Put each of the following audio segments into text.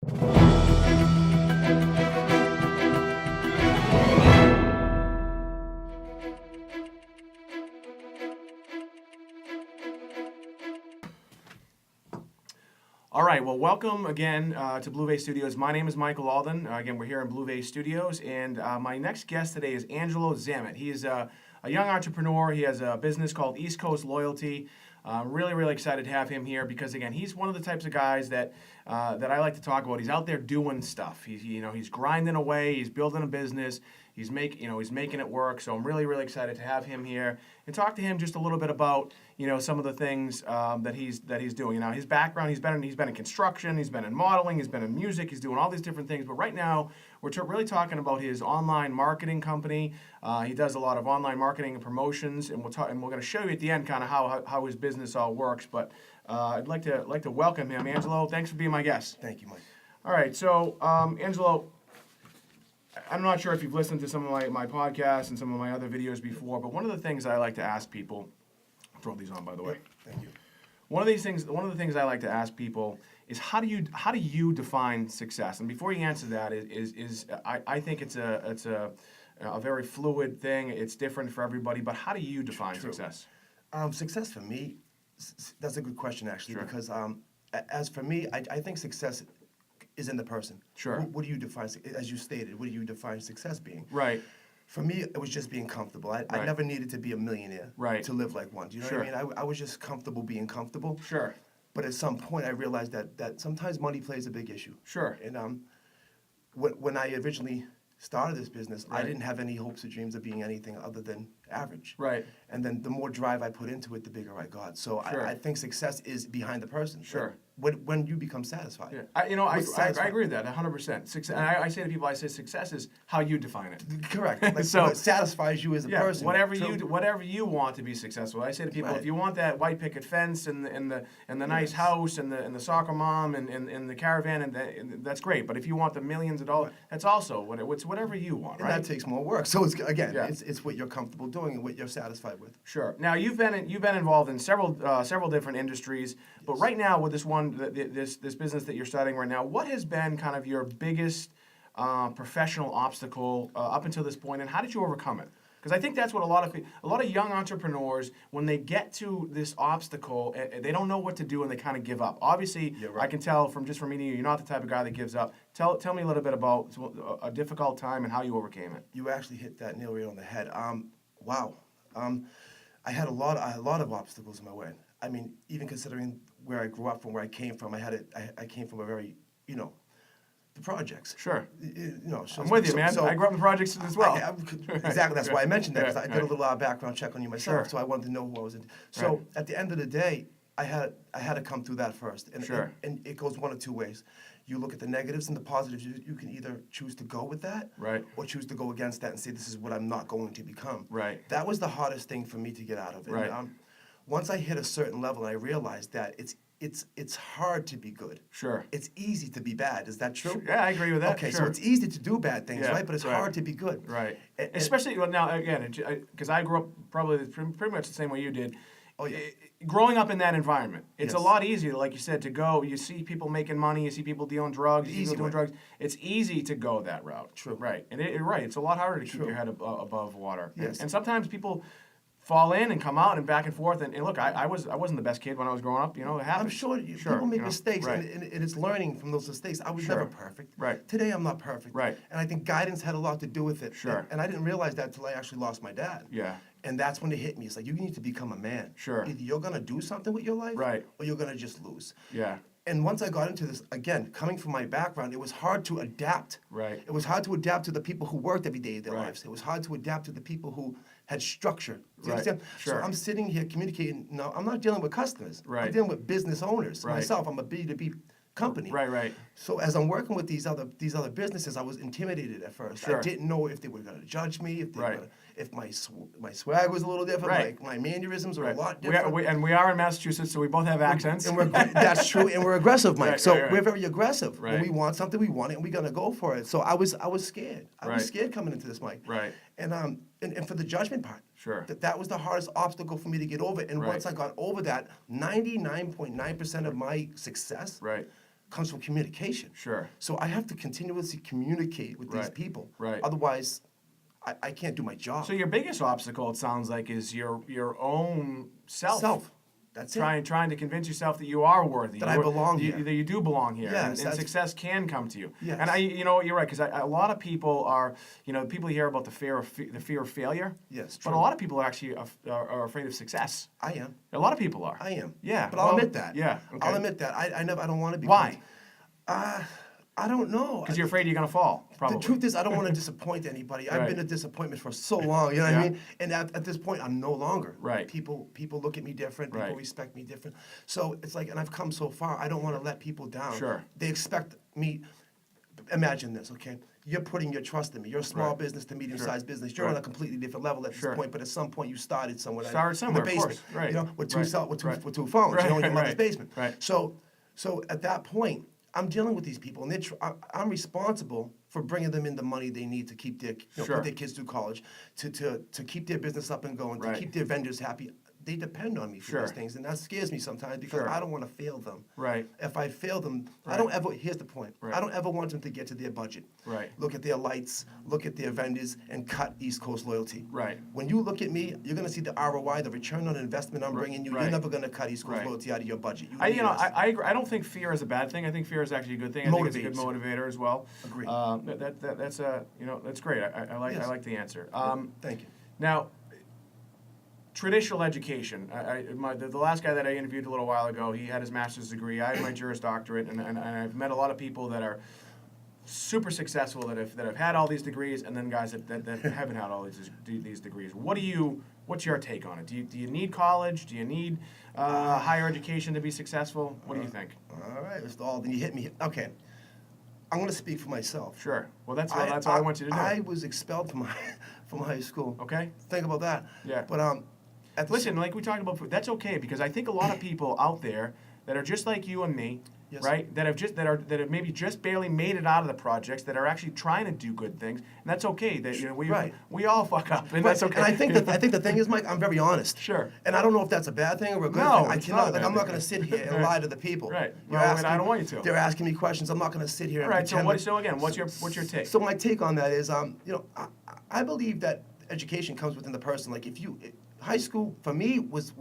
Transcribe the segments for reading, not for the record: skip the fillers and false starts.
All right, well, welcome again to Blue Vase Studios. My name is Michael Alden. Again, we're here in Blue Vase Studios, and my next guest today is Angelo Zammit. He is a young entrepreneur. He has a business called East Coast Loyalty. Really, really excited to have him here because, again, he's one of the types of guys that I like to talk about. He's out there doing stuff. He's grinding away. He's building a business. He's making it work. So I'm really, really excited to have him here and talk to him just a little bit about some of the things that he's doing. His background, he's been in construction, he's been in modeling, he's been in music, he's doing all these different things. But right now, we're really talking about his online marketing company. He does a lot of online marketing and promotions, and we're going to show you at the end kind of how his business all works. But I'd like to welcome him, Angelo. Thanks for being my guest. Thank you, Mike. All right, so Angelo, I'm not sure if you've listened to some of my podcasts and some of my other videos before, but one of the things I like to ask people, I'll throw these on, by the way. Thank you. One of the things I like to ask people is how do you define success? And before you answer that, I think it's a very fluid thing. It's different for everybody. But how do you define success? Success for me, that's a good question actually, Sure. because as for me, I think success is in the person. Sure. What do you define, as you stated, what do you define success being? Right. For me, it was just being comfortable. I Right. never needed to be a millionaire Right. to live like one. Do you know Sure. what I mean? I was just comfortable being comfortable. Sure. But at some point, I realized that sometimes money plays a big issue. Sure. And when I originally started this business, I Right. didn't have any hopes or dreams of being anything other than average. Right. And then the more drive I put into it, the bigger I got. So Sure. I think success is behind the person. Sure. When you become satisfied. Yeah. I What's satisfying? agree with that 100%. Success, and I say to people, success is how you define it. Correct. Like, So- what satisfies you as a Yeah, person. whatever True. whatever you want to be successful. I say to people, Right. if you want that white picket fence and the nice house and the soccer mom and the caravan, and that's great. But if you want the millions of dollars, that's also it's whatever you want, And right? that takes more work. So it's again, Yeah. it's what you're comfortable doing and what you're satisfied with. Sure. Now you've been involved in several different industries, but right now with this this business that you're starting right now, what has been kind of your biggest professional obstacle up until this point, and how did you overcome it? Because I think that's what a lot of young entrepreneurs, when they get to this obstacle, they don't know what to do and they kind of give up. Obviously, Yeah, right. I can tell from meeting you, you're not the type of guy that gives up. Tell me a little bit about a difficult time and how you overcame it. You actually hit that nail right on the head. Wow. I had a lot of obstacles in my way. I mean, even considering where I grew up from, where I came from, I came from a very, the projects. Sure. So, I'm with you, man. So, I grew up in projects as well. Exactly. That's why I mentioned that, because I did a Right. little background check on you myself, Sure. so I wanted to know who I was in. So Right. at the end of the day, I had to come through that first. And, Sure. and it goes one of two ways. You look at the negatives and the positives. You can either choose to go with that, Right. or choose to go against that and say, this is what I'm not going to become. Right. That was the hardest thing for me to get out of. And, Right. Once I hit a certain level, I realized that it's hard to be good. Sure. It's easy to be bad. Is that true? Yeah, I agree with that. Okay, sure. so it's easy to do bad things, Yeah, right? But it's right. hard to be good. Right. And- Especially well, now again, because I grew up probably pretty much the same way you did. Oh, yeah. Growing up in that environment, it's a Yes. lot easier, like you said, to go. You see people making money. You see people dealing drugs. You see Easy people doing way. drugs. It's easy to go that route. True. Right. And right. It's a lot harder to keep True. your head above water. Yes. And sometimes people fall in and come out and back and forth. And look, I wasn't the best kid when I was growing up. It happens. I'm sure, people make mistakes, Right. and it's learning from those mistakes. I was Sure. never perfect. Right. Today, I'm not perfect. Right. And I think guidance had a lot to do with it. Sure. And I didn't realize that until I actually lost my dad. Yeah. And that's when it hit me. It's like, you need to become a man. Sure. Either you're going to do something with your life, Right. or you're going to just lose. Yeah. And once I got into this, again, coming from my background, it was hard to adapt. Right. It was hard to adapt to the people who worked every day of their Right. lives. It was hard to adapt to the people who had structure. Do you Right. understand? Sure. So I'm sitting here communicating. Now, I'm not dealing with customers. Right. I'm dealing with business owners. Right. Myself, I'm a B2B company. Right. So as I'm working with these other businesses, I was intimidated at first. Sure. I didn't know if they were going to judge me, if they Right. were gonna, if my swag was a little different, Right. my mannerisms were Right. a lot We different. are in Massachusetts, so we both have accents. And that's true, and we're aggressive, Mike. Right, So right. we're very aggressive. Right. When we want something, we want it, and we're gonna go for it. So I was scared. I Right. was scared coming into this, Mike. Right. And for the judgment part. Sure. That was the hardest obstacle for me to get over. And Right. once I got over that, 99.9% of my success Right. comes from communication. Sure. So I have to continuously communicate with these Right. people. Right. Otherwise, I can't do my job. So your biggest obstacle, it sounds like, is your own self. That's it. Trying to convince yourself that you are worthy. That I belong here. That you do belong here. Yes, and success can come to you. Yes. And you're right, because a lot of people are, people hear about the fear of failure. Yes, But true. a lot of people are actually are afraid of success. I am. A lot of people are. I am. Yeah. But I'll admit that. Yeah. Okay. I'll admit that. I don't want to be. Why? I don't know. Because you're afraid you're going to fall, probably. The truth is, I don't want to disappoint anybody. I've Right. been a disappointment for so long, you know what Yeah. I mean? And at this point, I'm no longer. Right. People look at me different. People Right. respect me different. So it's like, and I've come so far, I don't want to let people down. Sure. They expect me. Imagine this, okay? You're putting your trust in me. You're a small Right. business to medium-sized Sure. business. You're Right. on a completely different level at Sure. this point, but at some point you started somewhere. Started somewhere, in the of course. basement, Right. You know, with two Right. with two phones, you know, in your Right. mother's Right. basement. Right. So at that point, I'm dealing with these people, and I'm responsible for bringing them in the money they need to keep Sure. put their kids through college, to keep their business up and going, Right. to keep their vendors happy. They depend on me for Sure. these things, and that scares me sometimes because Sure. I don't want to fail them. Right. If I fail them, I Right. don't ever. Here's the point. Right. I don't ever want them to get to their budget. Right. Look at their lights, look at their vendors, and cut East Coast loyalty. Right. When you look at me, you're going to see the ROI, the return on investment I'm Right. bringing you. Right. You're never going to cut East Coast Right. loyalty out of your budget. I agree. agree. I don't think fear is a bad thing. I think fear is actually a good thing. I think it's a good Motivates. motivator as well. Agreed. That's great. I like Yes. I like the answer. Thank you. Now, traditional education. The last guy that I interviewed a little while ago, he had his master's degree. I have my Juris Doctorate, and I've met a lot of people that are super successful that have had all these degrees, and then guys that haven't had all these degrees. What's your take on it? Do you need college? Do you need higher education to be successful? What do you think? All right, Mr. Alden, you hit me. Okay. I'm going to speak for myself. Sure. Well, that's all I want you to do. I was expelled from high school. Okay. Think about that. Yeah. But Listen, like we talked about, that's okay because I think a lot of people out there that are just like you and me, Yes. right? That have maybe just barely made it out of the projects, that are actually trying to do good things, and that's okay. That Right. we all fuck up, and that's okay. And I think the thing is, Mike, I'm very honest. Sure. And I don't know if that's a bad thing or a good No, thing. I it's cannot. not a Like, bad I'm not thing. going to sit here and Right. lie to the people. Right. You're No, and I don't want you to. They're asking me questions. I'm not going to sit here and All right. So pretend. what's your take? So my take on that is, I believe that education comes within the person. Like high school for me was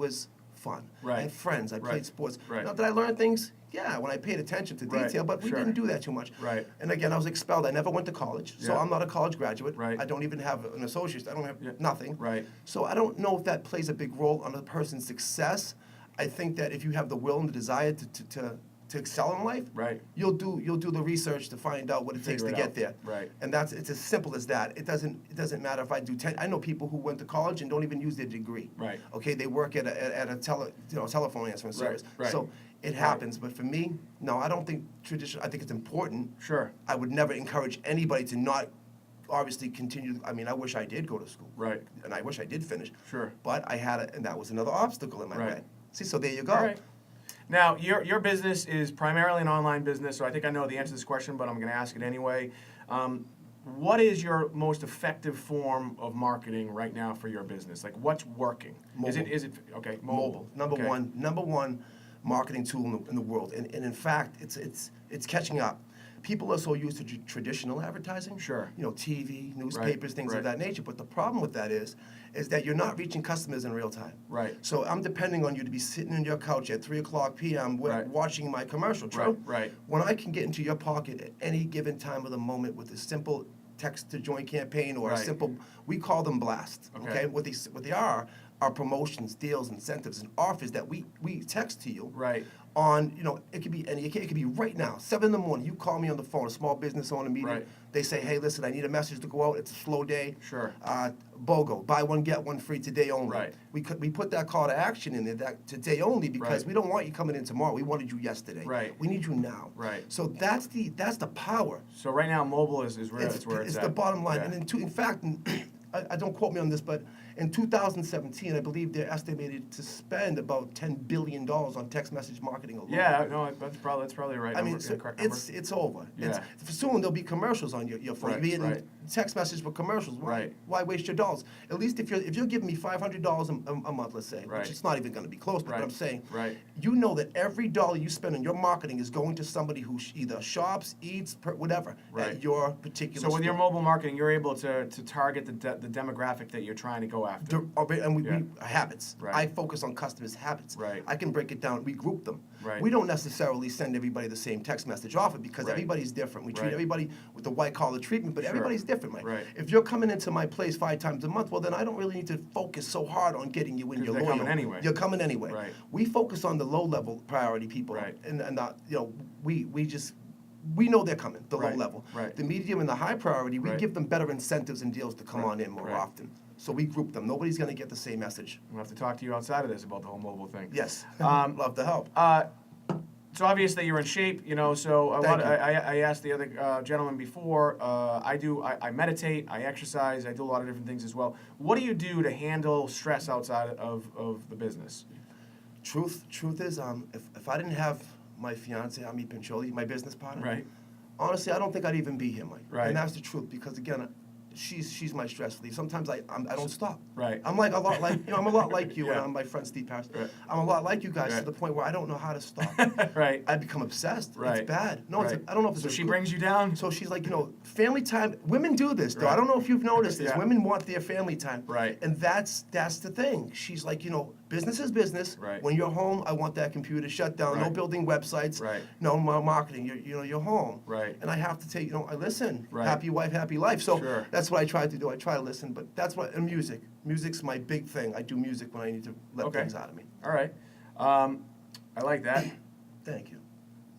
fun. Right. I had friends. I Right. played sports. Right. Now, did I learn things? Yeah, when I paid attention to Right. detail, but we Sure. didn't do that too much. Right. And again, I was expelled. I never went to college, so Yeah. I'm not a college graduate. Right. I don't even have an associate's. I don't have Yeah. nothing. Right. So I don't know if that plays a big role on a person's success. I think that if you have the will and the desire to excel in life, Right. you'll do the research to find out what it takes to Figure it get out. there. Right. And it's as simple as that. It doesn't matter if I do 10. I know people who went to college and don't even use their degree. Right. Okay, they work at a telephone answering service. right. So it happens. But for me, no, I don't think tradition. I think it's important. Sure. I would never encourage anybody to not obviously continue. I mean, I wish I did go to school. Right. And I wish I did finish. Sure. But I had it, and that was another obstacle in my Right. way. See, so there you go. All right. Now, your business is primarily an online business, so I think I know the answer to this question, but I'm going to ask it anyway. What is your most effective form of marketing right now for your business? Like, what's working? Mobile. Is it okay? Mobile. Number Okay. one marketing tool in the world. And in fact, it's catching up. People are so used to traditional advertising. Sure. TV, newspapers, things right. of that nature. But the problem with that is that you're not reaching customers in real time. Right. So I'm depending on you to be sitting in your couch at 3:00 p.m. Right. watching my commercial. True. Right. When I can get into your pocket at any given time of the moment with a simple text to join campaign or a Right. simple, we call them blasts. Okay. What they are promotions, deals, incentives, and offers that we text to you. Right. On, it could be it could be right now, 7 in the morning. You call me on the phone, a small business owner meeting. Right. They say, hey, listen, I need a message to go out. It's a slow day. Sure. BOGO, buy one get one free today only. Right. We put that call to action in there, that today only, because Right. we don't want you coming in tomorrow. We wanted you yesterday. Right. We need you now. Right. So that's the power. So right now, mobile is where it's It's at. the bottom line. Yeah. And in fact, I don't quote me on this, but In 2017, I believe they're estimated to spend about $10 billion on text message marketing alone. Yeah, no, that's probably right. I mean, number, so correct number. it's over. Yeah. Soon there'll be commercials on your phone. Right, You'll be getting right. text messages for commercials. Right. Why waste your dollars? At least if you're giving me $500 a month, let's say, Right. which it's not even going to be close, but Right, I'm saying, right. you know that every dollar you spend on your marketing is going to somebody who either shops, eats, whatever Right. at your particular. So with your store. mobile marketing, you're able to target the demographic that you're trying to go after. And Yeah. we habits. Right. I focus on customers' habits. Right. I can break it down. We group them. Right. We don't necessarily send everybody the same text message offer because Right. everybody's different. We treat Right. everybody with the white collar treatment, but Sure. everybody's different, Mike. Right. If you're coming into my place 5 times a month, well, then I don't really need to focus so hard on getting you in. 'Cause You're they're loyal. coming anyway. You're coming anyway. Right. We focus on the low level priority people, Right. and we know they're coming, the Right. low level. Right. The medium and the high priority, we Right. give them better incentives and deals to come Right. on in more Right. often. So we group them. Nobody's going to get the same message. We'll have to talk to you outside of this about the whole mobile thing. Yes. Um, Love to help. So obviously you're in shape, so Thank you. I asked the other gentleman before, I meditate, I exercise, I do a lot of different things as well. What do you do to handle stress outside of the business? Truth is, if I didn't have my fiance, Ami Pincholi, my business partner, Right. honestly, I don't think I'd even be here, Mike. Right. And that's the truth, because again, she's my stress relief. Sometimes I don't stop. Right. I'm like a lot like I'm a lot like you, Yeah. and I'm my friend Steve Paris. Right. I'm a lot like you guys Right. to the point where I don't know how to stop. Right. I become obsessed. Right. It's bad. No, Right. I don't know if it's So a she good- brings you down? So she's like, family time. Women do this, though. Right. I don't know if you've noticed this. Yeah. Women want their family time. Right. And that's the thing. She's like, business is business. Right. When you're home, I want that computer shut down. No Right. building websites. Right. No marketing. You're home. Right. And I have to take, I listen. Right. Happy wife, happy life. So Sure. that's what I try to do. I try to listen. But that's what, and music. Music's my big thing. I do music when I need to let Okay. things out of me. All right. I like that. Thank you.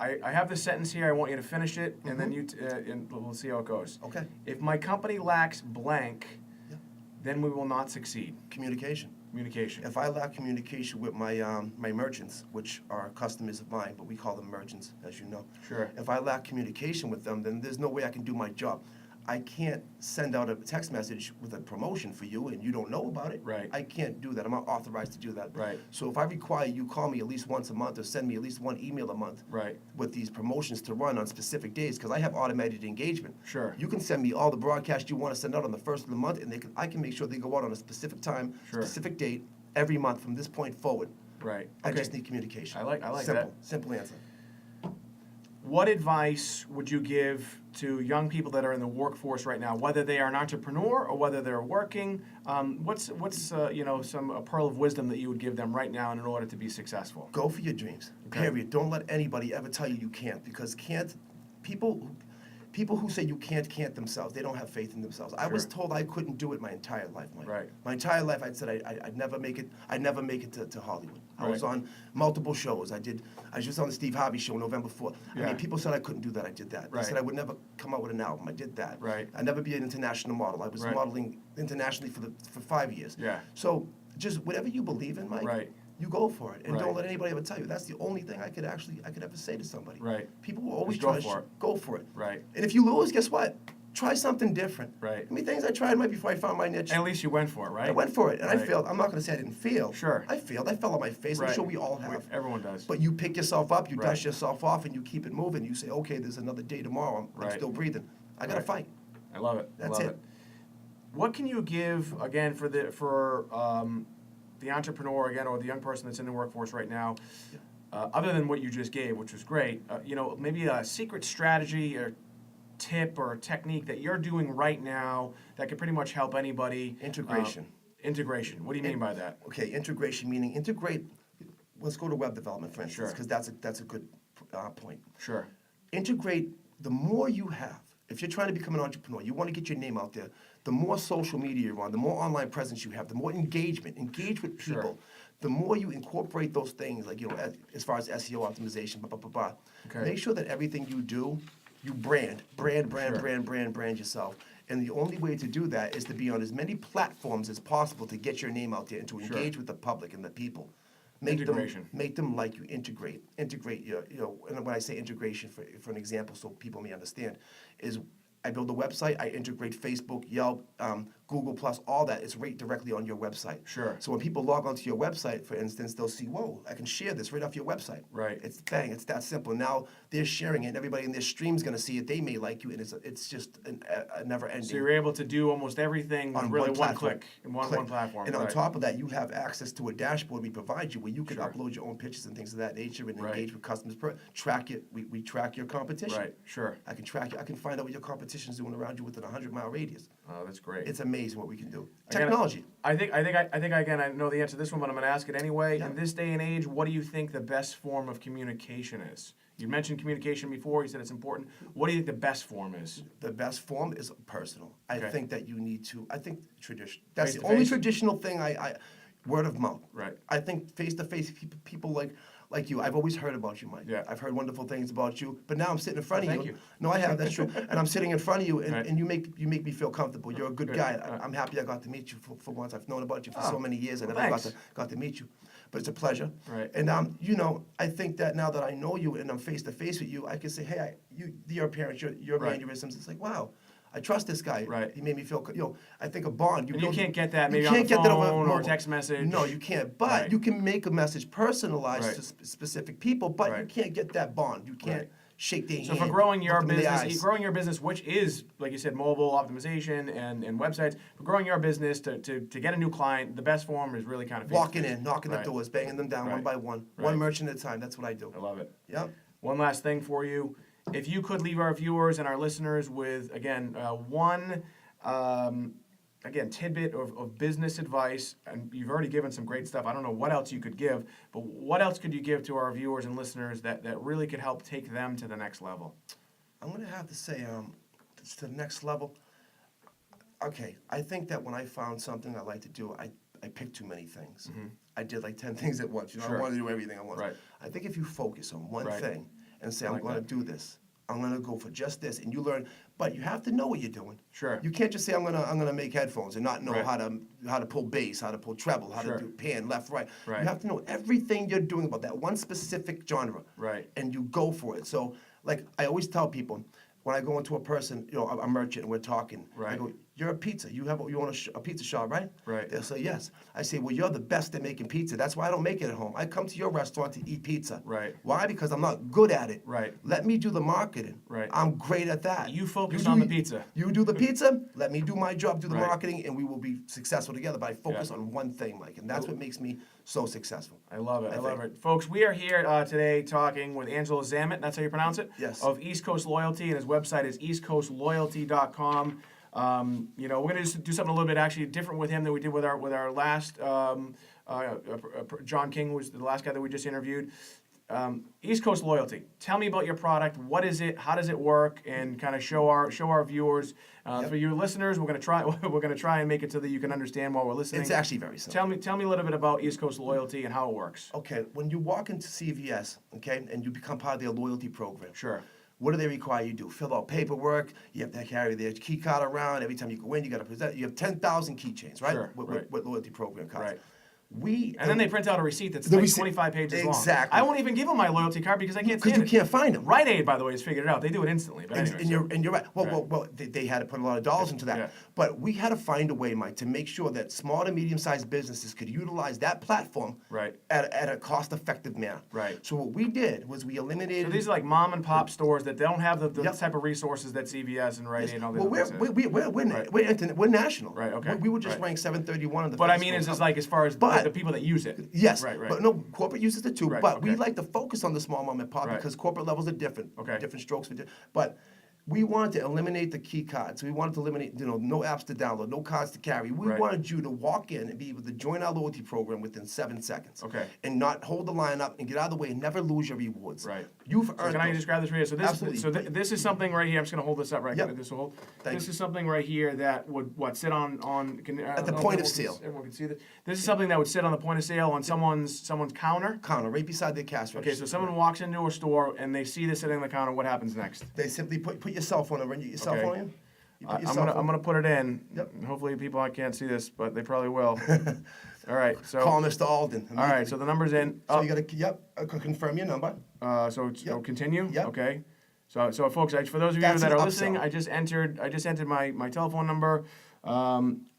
I have this sentence here. I want you to finish it, and then and we'll see how it goes. Okay. If my company lacks blank, Yeah. then we will not succeed. Communication. Communication. If I lack communication with my merchants, which are customers of mine, but we call them merchants, as you know. Sure. If I lack communication with them, then there's no way I can do my job. I can't send out a text message with a promotion for you and you don't know about it. Right. I can't do that. I'm not authorized to do that. Right. So if I require you call me at least once a month or send me at least one email a month Right. with these promotions to run on specific days, because I have automated engagement. Sure. You can send me all the broadcasts you want to send out on the first of the month, and I can make sure they go out on a specific time, Sure. specific date, every month from this point forward. Right. I Okay. just need communication. I like Simple. that. Simple answer. What advice would you give to young people that are in the workforce right now, whether they are an entrepreneur or whether they're working? What's a pearl of wisdom that you would give them right now in order to be successful? Go for your dreams. Okay. Period. Don't let anybody ever tell you can't, because people who say you can't themselves. They don't have faith in themselves. I was Sure. told I couldn't do it my entire life, Mike. Right. My entire life, I'd said I'd never make it. I'd never make it to Hollywood. I was Right. on multiple shows. I was just on the Steve Harvey show November 4th. I Yeah. mean, people said I couldn't do that. I did that. They Right. said I would never come out with an album. I did that. Right. I'd never be an international model. I was Right. modeling internationally for 5 years. Yeah. So just whatever you believe in, Mike. Right. You go for it, and Right. don't let anybody ever tell you. That's the only thing I could ever say to somebody. Right. People will always Just go try to for it. go for it. Right. And if you lose, guess what? Try something different. Right. I mean, things I tried right before I found my niche. At least you went for it, right? I went for it, and I Right. failed. I'm not going to say I didn't fail. Sure. I failed. I fell on my face. I'm Right. sure we all have. Everyone does. But you pick yourself up, you Right. dust yourself off, and you keep it moving. You say, okay, there's another day tomorrow. I'm Right. still breathing. I got to Right. fight. I love it. That's I love it. What can you give again for the entrepreneur again or the young person that's in the workforce right now, other than what you just gave, which was great? Maybe a secret strategy or tip or technique that you're doing right now that could pretty much help anybody. Integration. Integration. What do you mean by that? Okay, integration meaning integrate. Let's go to web development, for instance, Sure. because that's a good point. Sure. Integrate. The more you have, if you're trying to become an entrepreneur, you want to get your name out there, the more social media you're on, the more online presence you have, the more engage with people, Sure. the more you incorporate those things, like, as far as SEO optimization, Okay. Make sure that everything you do, you brand Sure. yourself. And the only way to do that is to be on as many platforms as possible to get your name out there and to Sure. engage with the public and the people. Integration. Make them like you. Integrate your, and when I say integration, for an example, so people may understand, is I build a website, I integrate Facebook, Yelp, Google Plus, all that is right directly on your website. Sure. So when people log onto your website, for instance, they'll see, whoa, I can share this right off your website. Right. It's bang, it's that simple. Now they're sharing it, and everybody in their stream's going to see it. They may like you, and it's just a never-ending. So you're able to do almost everything with On really one one platform. click in one platform. And on right. top of that, you have access to a dashboard we provide you where you can Sure. upload your own pictures and things of that nature and Right. engage with customers. Track it. We track your competition. Right, sure. I can track it. I can find out what your competition's doing around you within a 100-mile radius. Oh, that's great. It's amazing what we can do. Again, Technology. I think again I know the answer to this one, but I'm going to ask it anyway. Yeah. In this day and age, what do you think the best form of communication is? You mentioned communication before. You said it's important. What do you think the best form is? The best form is personal. I Okay. think that you need to. I think tradition. That's the Face-to-face? only traditional thing. Word of mouth. Right. I think face to face people like you. I've always heard about you, Mike. Yeah. I've heard wonderful things about you. But now I'm sitting in front of Thank you. you. No, I have. That's true. And I'm sitting in front of you, and, Right. and you make me feel comfortable. You're a good Good. guy. I'm happy I got to meet you for once. I've known about you for Oh, so many years. I well, never thanks. got to meet you. But it's a pleasure. Right. And I think that now that I know you and I'm face to face with you, I can say, hey, your parents, your Right. mannerisms. It's like, wow. I trust this guy. Right. He made me feel, I think a bond. And you can't get that you maybe on can't the get that over phone or mobile. text message. No, you can't. But Right. you can make a message personalized Right. to specific people, but you Right. can't get that bond. You can't Right. shake their So hand. for growing your look them in the business, eyes. which is, like you said, mobile optimization and websites, for growing your business to get a new client, the best form is really kind of Walking face-to-face. in, knocking Right. the doors, banging them down one Right. by one, Right. one merchant at a time. That's what I do. I love it. Yep. One last thing for you. If you could leave our viewers and our listeners with, again, one tidbit of business advice, and you've already given some great stuff. I don't know what else you could give, but what else could you give to our viewers and listeners that really could help take them to the next level? I'm going to have to say, to the next level. Okay, I think that when I found something I like to do, I picked too many things. I did like 10 things at once. Sure. I wanted to do everything at once. Right. I think if you focus on one Right. thing and say, I I'm like going to that. do this, I'm going to go for just this, and you learn, but you have to know what you're doing. Sure. You can't just say I'm gonna make headphones and not know Right. how to pull bass, how to pull treble, how Sure. to do pan, left, right. Right. You have to know everything you're doing about that one specific genre. Right. And you go for it. So, like I always tell people, when I go into a person, a merchant, and we're talking, I Right. go, you're a pizza. You own a pizza shop, right? Right. They'll say yes. I say, well, you're the best at making pizza. That's why I don't make it at home. I come to your restaurant to eat pizza. Right. Why? Because I'm not good at it. Right. Let me do the marketing. Right. I'm great at that. You focus do- on the pizza. You do the pizza. Let me do my job, do the Right. marketing, and we will be successful together. But I focus Yeah. on one thing, Mike, and that's what makes me so successful. I love it. I love think. it. Folks, we are here today talking with Angelo Zammit, that's how you pronounce it? Yes. Of East Coast Loyalty, and his website is eastcoastloyalty.com. We're going to just do something a little bit actually different with him than we did with our last, John King was the last guy that we just interviewed. East Coast Loyalty. Tell me about your product. What is it? How does it work? And kind of show our viewers. Yep. For your listeners, we're gonna try and make it so that you can understand while we're listening. It's actually very simple. Tell me a little bit about East Coast Loyalty and how it works. Okay, when you walk into CVS, okay, and you become part of their loyalty program. Sure. What do they require you to do? Fill out paperwork. You have to carry their key card around. Every time you go in, you got to present. You have 10,000 keychains, right? Sure, right. With loyalty program cards. Right. And then they print out a receipt that's The like receipt- 25 pages long. Exactly. I won't even give them my loyalty card because I can't Because stand you it. can't find them. Rite Aid, by the way, has figured it out. They do it instantly. But anyway, And you're right. Well, Right. well, they had to put a lot of dollars into that. Yeah. But we had to find a way, Mike, to make sure that small to medium-sized businesses could utilize that platform Right. at a cost-effective manner. Right. So what we did was we eliminated. So these are like mom and pop stores that don't have the Yep. type of resources that CVS and Rite Aid and all these Well, other places. we're national. Right, okay, We were just right. ranked 731 on the. But I Fast mean, Food is this Company. like as far as But- the people that use it? Yes, Right, right. but no, corporate uses it too. Right, But we okay. like to focus on the small mom and pop Right. because corporate levels are different. Okay. Different strokes for but we wanted to eliminate the key cards. We wanted to eliminate, no apps to download, no cards to carry. We Right. wanted you to walk in and be able to join our loyalty program within 7 seconds. Okay. And not hold the line up and get out of the way and never lose your rewards. Right. You've So earned can I those. just grab this right here? So this, Absolutely. this is something right here. I'm just going to hold this up right Yep. here. This will hold. Thank This you. is something right here that would sit on can, At the I don't know point if of sale. Everyone can see this. This is something that would sit on the point of sale on someone's counter. Counter right beside the cash register. Okay, so someone walks into a store and they see this sitting on the counter. What happens next? They simply put your cell phone over. Your cell Okay. phone in. You put your I'm cell gonna phone. I'm gonna put it in. Yep. And hopefully people can't see this, but they probably will. All right. So Call Mr. Alden. all right. So the number's in. So you got to confirm your number. So Yep. continue. Yep. Okay. So folks, for those of you That's that an are upsell. listening, I just entered my telephone number.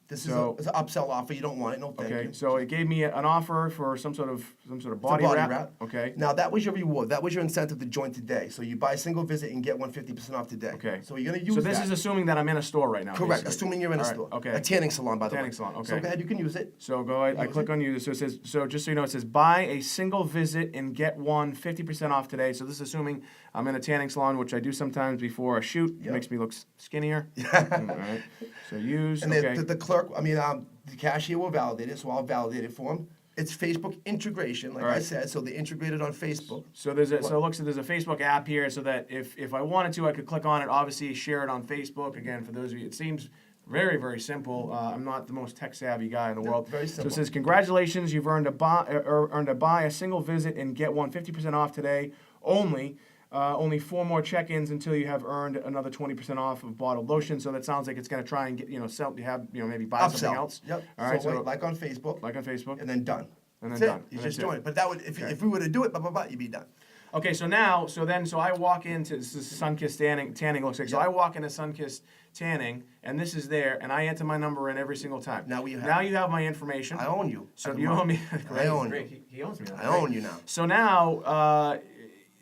This So- is an upsell offer. You don't want it. No, thank Okay, you. so it gave me an offer for some sort of It's a body wrap. Okay. Now that was your reward. That was your incentive to join today. So you buy a single visit and get 150% off today. Okay. So you're gonna use So this that. is assuming that I'm in a store right now. Correct. basically. Assuming you're in a All right, store. Okay. A tanning salon, by the way. Tanning salon, So okay. go ahead. You can use it. So go ahead. I Use click it. on use. So it says. So just so you know, it says buy a single visit and get 50% off today. So this is assuming I'm in a tanning salon, which I do sometimes before a shoot. It Yep. makes me look skinnier. All right. So use. And Okay. the clerk, the cashier will validate it, so I'll validate it for him. It's Facebook integration, like All I right. said, so they integrated on Facebook. So there's a so it looks like there's a Facebook app here, so that if I wanted to, I could click on it. Obviously, share it on Facebook. Again, for those of you, it seems very, very simple. I'm not the most tech savvy guy in the world. very So simple. it says, congratulations, you've earned a buy a single visit and get 50% off today only. Only 4 more check-ins until you have earned another 20% off of bottled lotion. So that sounds like it's going to try and get sell. You have maybe buy something Upsell. else. Yep. All right. So like on Facebook, like on Facebook. and then done. And then That's done. it. You And just that's it. join it. But that would, if we were to do it, you'd be done. Okay, so now, so I walk into this is Sunkissed tanning looks like. So I walk into Sunkissed tanning, and this is there, and I enter my number in every single time. Now you have Now you have my information. I own you. So As a you mom. own me. I own Great. you. He owns me. I own you now. So now,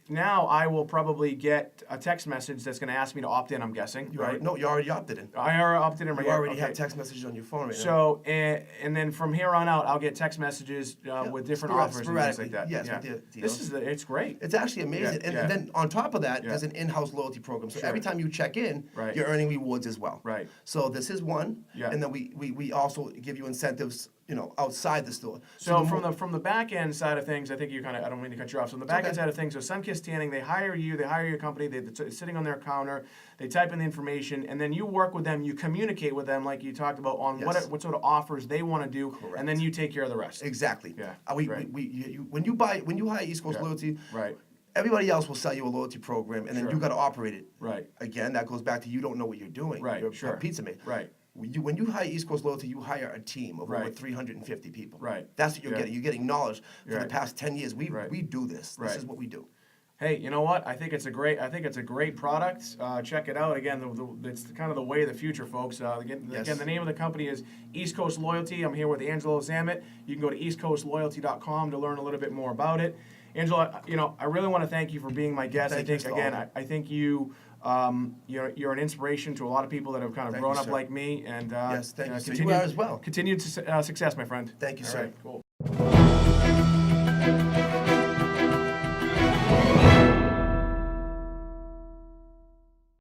now I will probably get a text message that's going to ask me to opt in. I'm guessing, right? No, you already opted in. I already opted in. You already have text messages on your phone right now. So and then from here on out, I'll get text messages with different offers and things like that. Yes, yeah. with the This deals. it's great. It's actually amazing. Yeah, and, yeah. and then on top of that, Yeah. there's an in-house loyalty program. So Sure. every time you check in, Right. you're earning rewards as well. Right. So this is one. Yeah. And then we also give you incentives, outside the store. So the from more- the back end side of things, I think I don't mean to cut you off. So on the back end okay. side of things, so Sunkissed Tanning, they hire you, they hire your company, it's sitting on their counter, they type in the information, and then you work with them, you communicate with them like you talked about on Yes. what sort of offers they want to do, Correct. and then you take care of the rest. Exactly. Yeah, When you hire East Coast Yeah. Loyalty, Right, everybody else will sell you a loyalty program, and then Sure. you got to operate it. right, Again, that goes back to you don't know what you're doing. Right, You're sure. a pizza maker. right, When you hire East Coast Loyalty, you hire a team of over Right. 350 people. Right. That's what you're Yeah. getting. You're getting knowledge for the Right. past 10 years. We Right. do this. Right. This is what we do. Hey, you know what? I think it's a great product. Check it out. Again, it's kind of the way of the future, folks. Again, Yes. the name of the company is East Coast Loyalty. I'm here with Angelo Zammit. You can go to eastcoastloyalty.com to learn a little bit more about it. Angelo, I really want to thank you for being my guest. Thank I think you, Mr. again, Alden. I think you're an inspiration to a lot of people that have kind of Thank grown you, up sir. like me. And Yes, thank you, sir. You continued are as well. Continued success, my friend. Thank you, All sir. right, cool.